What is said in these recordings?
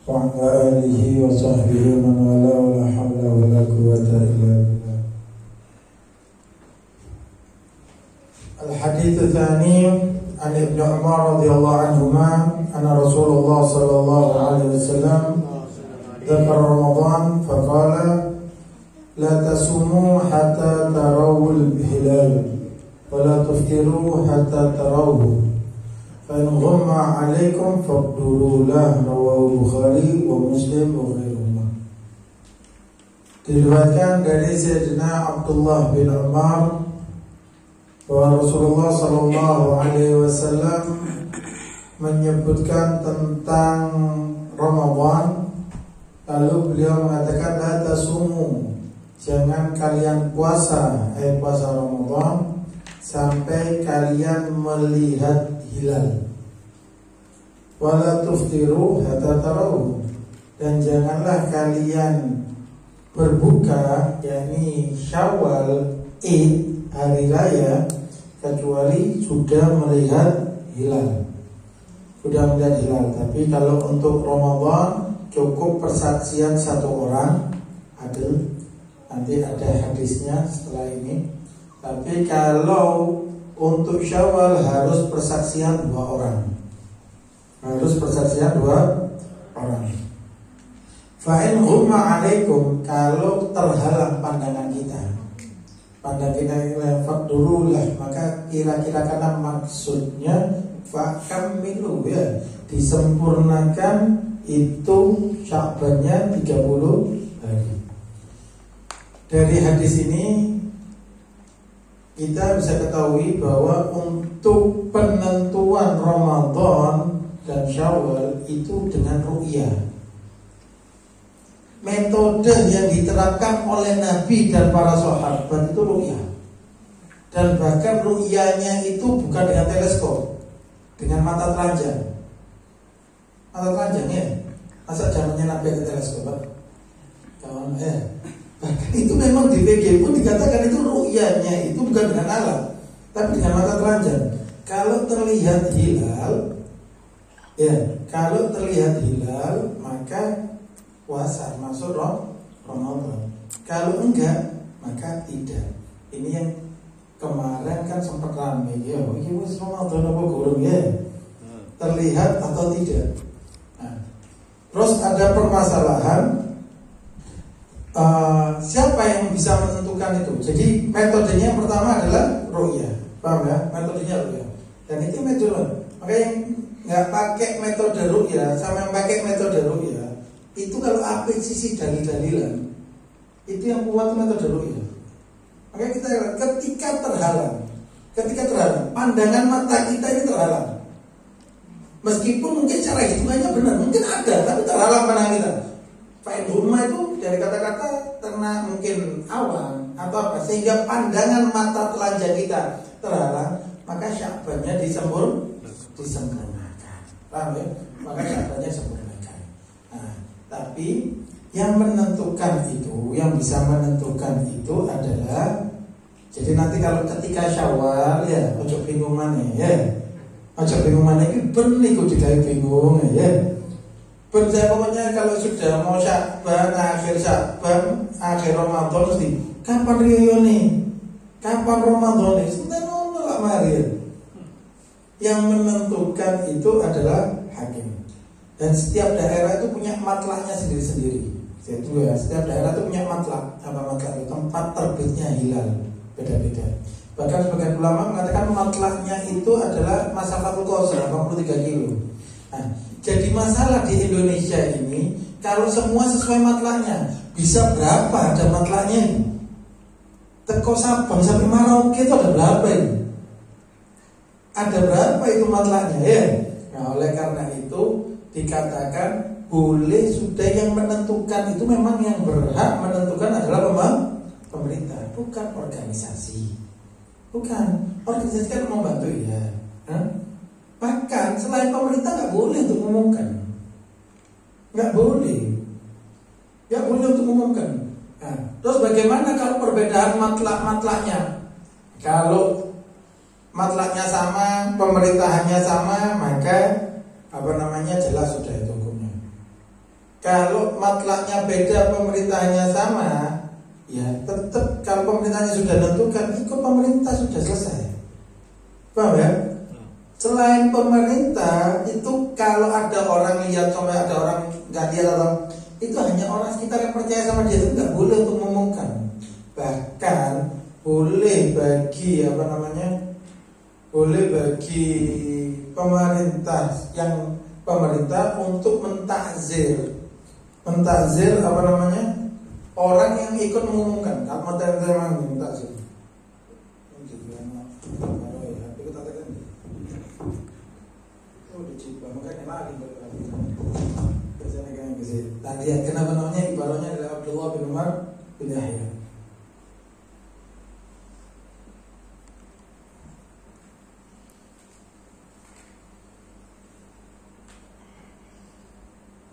وعلى آله وصحبه ومن والاه ولا حول ولا قوة إلا بالله. الحديث الثاني عن ابن عمر رضي الله عنهما أن رسول الله صلى الله عليه وسلم ذكر رمضان فقال: لا تصوموا حتى تروا الهلال ولا تفطروا حتى تروه فإن غم عليكم فاقدروا له. رواه Bukhari wa Muslim wa ghairuhuma. Diriwayatkan dari Sayyidina Abdullah bin Umar bahwa Rasulullah sallallahu alaihi wasallam menyebutkan tentang Ramadan, lalu beliau mengatakan la tasumu, jangan kalian puasa puasa Ramadan sampai kalian melihat hilal. Wala tuftiru hatta tarau, dan janganlah kalian berbuka yakni Syawal Id hari raya kecuali sudah melihat hilal. Sudah melihat hilal. Tapi kalau untuk Ramadan cukup persaksian satu orang adil. Nanti ada hadisnya setelah ini. Tapi kalau untuk Syawal harus persaksian 2 orang. Harus persaksian 2 orang. Fa'in ghumma alaikum, kalau terhalang pandangan kita. Pandangan kita fakdurulah, maka kira-kira karena maksudnya fakamilu ya, disempurnakan itu Sya'bannya 30 hari. Dari hadis ini kita bisa ketahui bahwa untuk penentuan Ramadan dan Syawal itu dengan ru'yah. Metode yang diterapkan oleh Nabi dan para sahabat itu ru'yah. Dan bahkan ru'yahnya itu bukan dengan teleskop, dengan mata telanjang. Mata telanjang ya. Masa zamannya Nabi ke teleskop, Pak? Kawan bahkan itu memang di PG pun dikatakan itu ru'yahnya itu bukan dengan alat, tapi dengan mata telanjang. Kalau terlihat hilal, kalau terlihat hilal maka puasa masuk Ramadan. Kalau enggak maka tidak. Ini yang kemarin kan sempat ramai ya. Ini wis Ramadan apa gurung ya? Terlihat atau tidak? Nah, terus ada permasalahan. Siapa yang bisa menentukan itu? Jadi metodenya yang pertama adalah ru'yah, paham ya? Metodenya ru'yah. Dan itu metode. Maka yang nggak pakai metode ru'yah sama yang pakai metode ru'yah itu kalau apa sisi dalil-dalilan itu yang kuat metode ru'yah. Maka kita ketika terhalang, pandangan mata kita ini terhalang. Meskipun mungkin cara hitungannya benar, mungkin ada, tapi terhalang pandangan kita. Fa'in huma itu dari kata-kata karena mungkin awan atau apa sehingga pandangan mata telanjang kita terhalang, maka Sya'bannya disempurnakan. Paham ya? Maka Sya'bannya disempurnakan. Nah, tapi yang menentukan itu, yang bisa menentukan itu adalah, jadi nanti kalau ketika Syawal ya, ojo bingung mana ya. Ojo bingung mana iki ben niku digawe bingung ya. Percaya pokoknya kalau sudah mau Sya'ban, akhir Ramadan mesti kapan riyo nih? Kapan Ramadan nih? Sebentar nolak mari. Yang menentukan itu adalah hakim. Dan setiap daerah itu punya matlahnya sendiri-sendiri. Setiap daerah itu punya matlah. Apa matlah itu? Tempat terbitnya hilal. Beda-beda. Bahkan sebagian ulama mengatakan matlahnya itu adalah masafatul qasar 83 kilo. Nah, jadi masalah di Indonesia ini, kalau semua sesuai matlahnya, bisa berapa ada matlahnya ini? Teko Sabang sampai Merauke itu ada berapa ini? Ada berapa itu matlahnya ya? Nah, oleh karena itu dikatakan boleh sudah yang menentukan itu memang yang berhak menentukan adalah pemerintah, bukan organisasi. Bukan, organisasi kan membantu ya. Bahkan selain pemerintah nggak boleh untuk mengumumkan, nggak boleh untuk mengumumkan. Nah, terus bagaimana kalau perbedaan matlahnya? Kalau matlahnya sama, pemerintahannya sama, maka jelas sudah itu hukumnya. Kalau matlaknya beda, pemerintahnya sama, ya tetap kalau pemerintahnya sudah tentukan, ikut pemerintah sudah selesai. Paham ya? Selain pemerintah itu kalau ada orang lihat sampai ada orang nggak lihat atau itu hanya orang sekitar yang percaya sama dia, itu nggak boleh untuk mengumumkan. Bahkan boleh bagi boleh bagi pemerintah untuk mentakzir orang yang ikut mengumumkan. Apa mentakzir? Nah, lihat kenapa namanya ibaratnya adalah Abdullah bin Umar bin Yahya.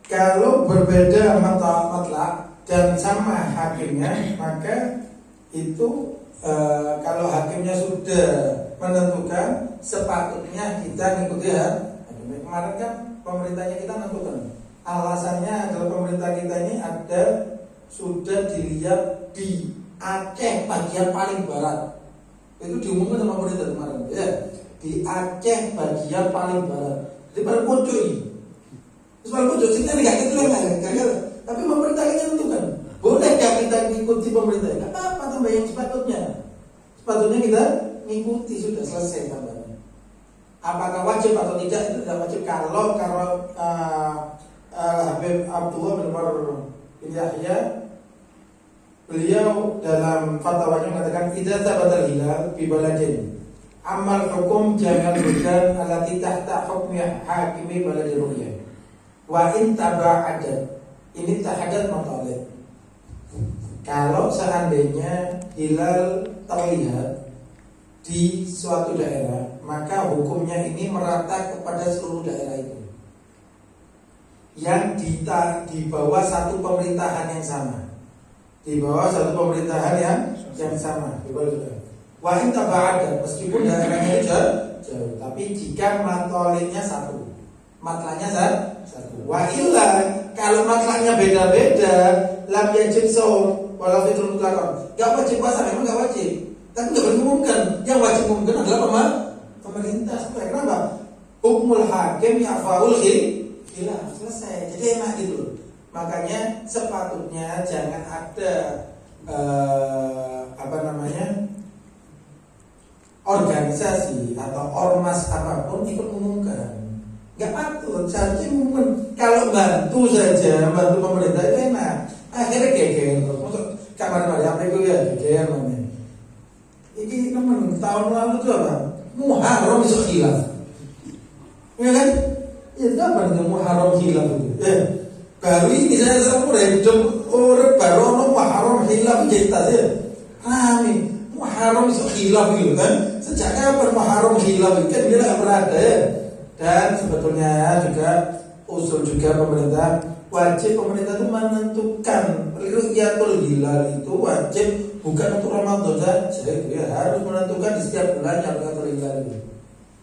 Kalau berbeda matlak dan sama hakimnya, maka itu kalau hakimnya sudah menentukan, sepatutnya kita ngikuti kemarin kan pemerintahnya kita menentukan. Alasannya adalah pemerintah kita ini sudah dilihat di Aceh bagian paling barat. Itu diumumkan sama pemerintah kemarin ya. Di Aceh bagian paling barat. Di paling pojok ini. Terus paling pojok sini enggak gitu kan. Tapi pemerintah kita tentukan. Boleh enggak kita mengikuti pemerintah? Enggak apa-apa, tambah yang sepatutnya. Sepatutnya kita mengikuti, sudah selesai tambahnya. Apakah wajib atau tidak itu tidak wajib. Kalau Habib Abdullah bin Umar bin Yahya, beliau dalam fatwanya mengatakan idza thabata hilal bi baladin amal hukum jangan bukan alati tahta hukmi hakimi baladi ru'yah wa in taba'adat ini tahadat matalib. Kalau seandainya hilal terlihat di suatu daerah, maka hukumnya ini merata kepada seluruh daerah itu yang di bawah satu pemerintahan yang sama, di bawah satu pemerintahan yang sama. Wa in taba'adat, meskipun daerahnya jauh, tapi jika matolnya satu, matlaknya satu. Wa illa, kalau matlaknya beda-beda, lam yajib shaum wala fitrun mutlaqan. Enggak wajib puasa, memang enggak wajib. Tapi enggak boleh mengumumkan. Yang wajib mengumumkan adalah pemerintah. Kenapa? Hukmul hakim ya'faul khilaf, selesai. Jadi enak gitu. Makanya sepatutnya jangan ada organisasi atau ormas apapun ikut mengumumkan. Enggak patut. Seharusnya mengumumkan. Kalau bantu saja, bantu pemerintah itu enak. Akhirnya geger. Masuk kamar Maryam itu ya geger namanya. Ini teman tahun lalu itu apa? Muharram isu khilaf. Ya kan? Ya apa itu Muharram khilaf itu? Baru ini saya semua hidup orang baru orang Muharram khilaf jadi tadi. Rame Muharram isu khilaf gitu kan? Sejak kapan Muharram khilaf itu kan dia nggak pernah ada ya. Dan sebetulnya juga usul juga pemerintah wajib pemerintah itu menentukan ru'yatul hilal itu wajib bukan untuk Ramadan saja, ya harus menentukan di setiap bulannya ru'yatul hilal itu.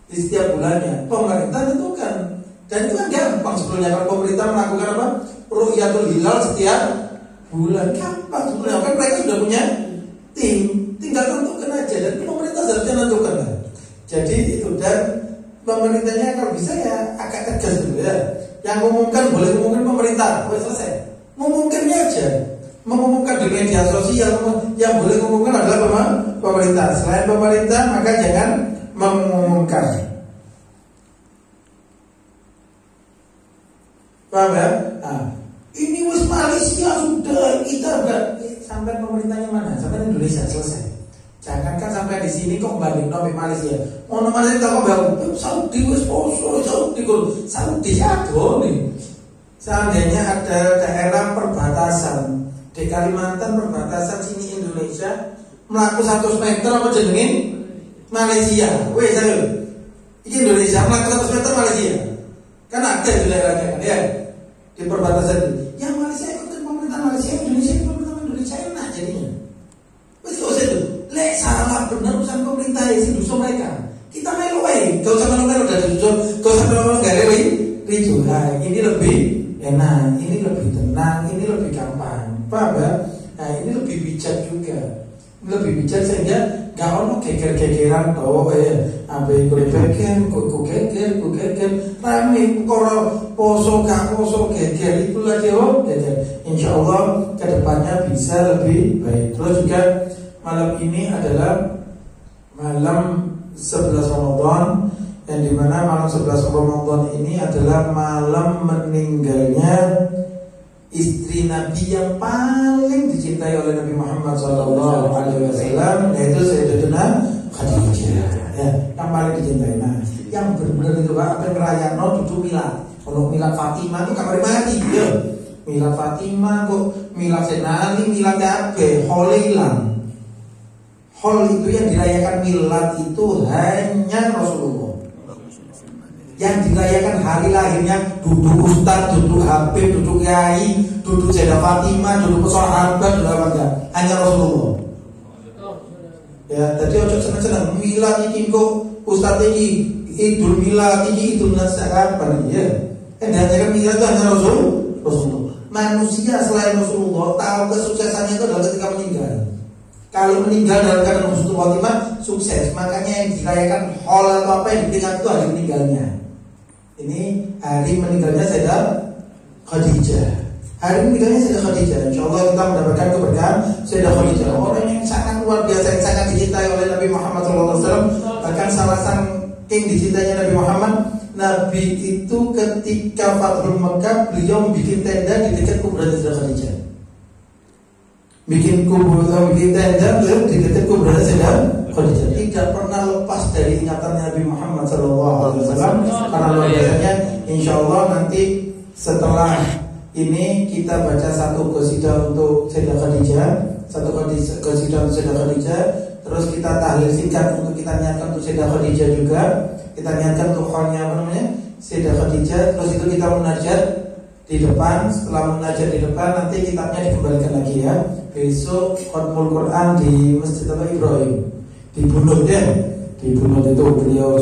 Di setiap bulannya pemerintah tentukan. Dan itu kan gampang sebetulnya kalau pemerintah melakukan apa? Ru'yatul hilal setiap bulan. Gampang sebetulnya kan mereka sudah punya tim, tinggal tentukan aja dan pemerintah seharusnya menentukan. Jadi itu dan pemerintahnya kalau bisa ya agak tegas gitu ya. Yang mengumumkan boleh mengumumkan pemerintah, boleh selesai. Mengumumkannya aja, mengumumkan di media sosial. Yang boleh mengumumkan adalah pemerintah. Selain pemerintah maka jangan mengumumkan. Paham ya? Nah, ini wis Malaysia sudah kita sampai pemerintahnya mana? Sampai Indonesia selesai. Jangankan sampai di sini kok banding sampai Malaysia. Ono Malaysia kok baru Saudi wis poso, Saudi aduh nih. Seandainya ada daerah perbatasan di Kalimantan perbatasan sini Indonesia melaku 100 meter apa jenengin Malaysia. Weh saya. Ini Indonesia melaku 100 meter Malaysia. Kan ada di daerahnya kan ya. Di perbatasan itu. Yang Malaysia ikut pemerintah Malaysia, Indonesia ikut pemerintah Indonesia enak jadinya. Wes kok itu. Lek salah benar urusan pemerintah itu dosa mereka. Kita melu wae, gak usah melu-melu dari dosa, gak usah melu-melu gak rewi. Nah, ini lebih enak. ini lebih tenang, ini lebih gampang, paham ya? Nah ini lebih bijak juga, lebih bijak sehingga gak ono geger-gegeran tau ambil geger, ku geger, rame koro poso gak poso geger itu lagi geger. Insya Allah kedepannya bisa lebih baik. Terus juga malam ini adalah malam 11 Ramadan, yang dimana malam 11 Ramadan ini adalah malam meninggalnya istri Nabi yang paling dicintai oleh Nabi Muhammad SAW, yaitu Sayyidatuna Khadijah, ya, yang paling dicintai. Nah, yang benar-benar itu Pak, apa yang merayano duduk milad. Kalau milad Fatimah itu kamar mati, ya. Milad Fatimah kok milad Senali, milad Abe, Holilan. Hol itu yang dirayakan milad itu hanya Rasulullah. Yang dirayakan hari lahirnya duduk ustaz, duduk habib, duduk kiai, duduk Sayyidah Fatimah, duduk sahabat, duduk apa enggak? Hanya Rasulullah. Ya, tadi ojo seneng-seneng milad iki kok ustaz iki idul milad iki idul nasab apa ya? Hanya kan milad itu hanya Rasulullah. Manusia selain Rasulullah tahu kesuksesannya itu adalah ketika meninggal. Kalau meninggal dalam keadaan husnul khotimah sukses, makanya yang dirayakan hol atau apa yang diperingati itu hari meninggalnya. Ini hari meninggalnya Sayyidah Khadijah. Hari meninggalnya Sayyidah Khadijah. Insya Allah kita mendapatkan keberkahan Sayyidah Khadijah, orang yang sangat luar biasa, yang sangat dicintai oleh Nabi Muhammad SAW. Bahkan salah saking dicintainya Nabi Muhammad, Nabi itu ketika Fathul Mekah beliau bikin tenda di dekat kuburan Sayyidah Khadijah. Bikin tenda di dekat kuburan Sayyidah Khadijah. Tidak pernah lepas dari ingatannya Nabi Muhammad SAW. Karena luar biasanya, insya Allah nanti setelah ini kita baca satu qasidah untuk Sayyidah Khadijah, satu qasidah untuk Sayyidah Khadijah. Terus kita tahlil singkat untuk kita niatkan untuk Sayyidah Khadijah juga. Kita niatkan untuk kholnya Sayyidah Khadijah. Terus itu kita munajat di depan. Setelah munajat di depan, nanti kitabnya dikembalikan lagi ya. Besok khatmul Quran di Masjid Ibrahim. Dibunuh deh, dibunuh itu beliau